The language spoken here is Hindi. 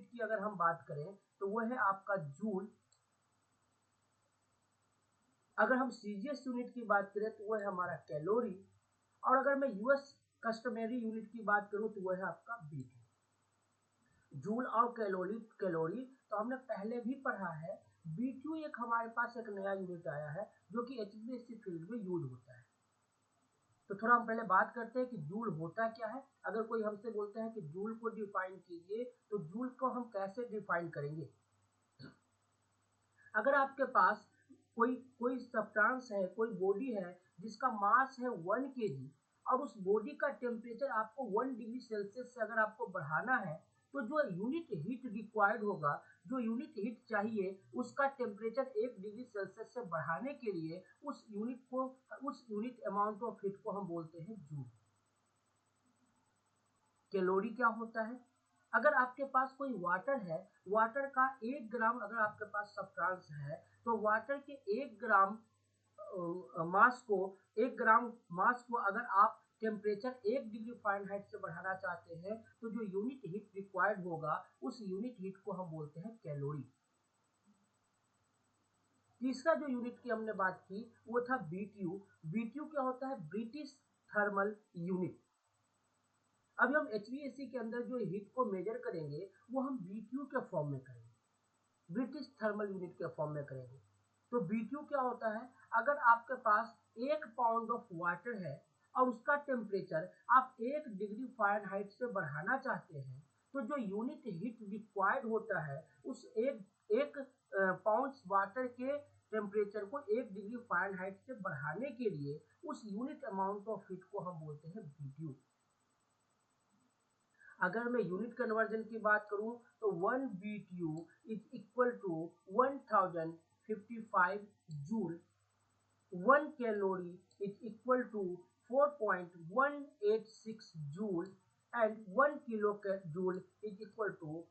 यूनिट की अगर हम बात करें तो वो है आपका जूल। अगर हम सीजीएस यूनिट की बात करें तो वो है हमारा कैलोरी, और अगर मैं यूएस कस्टमरी यूनिट की बात करूं तो वो है आपका बीटीयू। जूल और कैलोरी तो हमने पहले भी पढ़ा है। बीटीयू एक हमारे पास एक नया यूनिट आया है जो कि एचवीएसी फील्ड में यूज होता है। तो थोड़ा हम पहले बात करते हैं कि जूल होता क्या है। अगर कोई हमसे बोलता है कि जूल को डिफाइन कीजिए तो जूल को हम कैसे डिफाइन करेंगे। अगर आपके पास कोई सब्सटेंस है, कोई बॉडी है जिसका मास है 1 केजी, और उस बॉडी का टेम्परेचर आपको 1 डिग्री सेल्सियस से अगर आपको बढ़ाना है, तो जो यूनिट हीट रिक्वायर्ड होगा, जो यूनिट हीट चाहिए, उसका टेम्परेचर 1 डिग्री सेल्सियस से बढ़ाने के लिए उस यूनिट अमाउंट ऑफ हीट को हम बोलते हैं जूल। कैलोरी क्या होता है? अगर आपके पास कोई वाटर है, वाटर का 1 ग्राम अगर आपके पास सब्सटेंस है, तो वाटर के 1 ग्राम मास को अगर आप टेम्परेचर 1 डिग्री फ़ारेनहाइट से बढ़ाना चाहते हैं, तो जो यूनिट हीट रिक्वायर्ड होगा, उस यूनिट हीट को हम बोलते हैं कैलोरी। तीसरा जो यूनिट की हमने बात की वो था बीटीयू। बीटीयू क्या होता है? British thermal unit. अभी हम एचवीएसी के अंदर जो हीट को मेजर करेंगे वो हम बीटीयू के फॉर्म में करेंगे, ब्रिटिश थर्मल यूनिट के फॉर्म में करेंगे। तो बीटीयू क्या होता है? अगर आपके पास 1 पाउंड ऑफ वाटर है और उसका टेम्परेचर आप 1 डिग्री फ़ारेनहाइट से बढ़ाना चाहते हैं, तो जो यूनिट हीट रिक्वायर्ड होता है उस एक पाउंड वाटर के टेम्परेचर को 1 डिग्री फ़ारेनहाइट से बढ़ाने के लिए उस यूनिट अमाउंट ऑफ हीट को हम बोलते हैं बीटीयू। अगर मैं यूनिट कन्वर्जन की बात करूं तो 1 BTU is equal to 1055 joule, 1 calorie is equal to 4.186 joule, and 1 kilojoule is equal to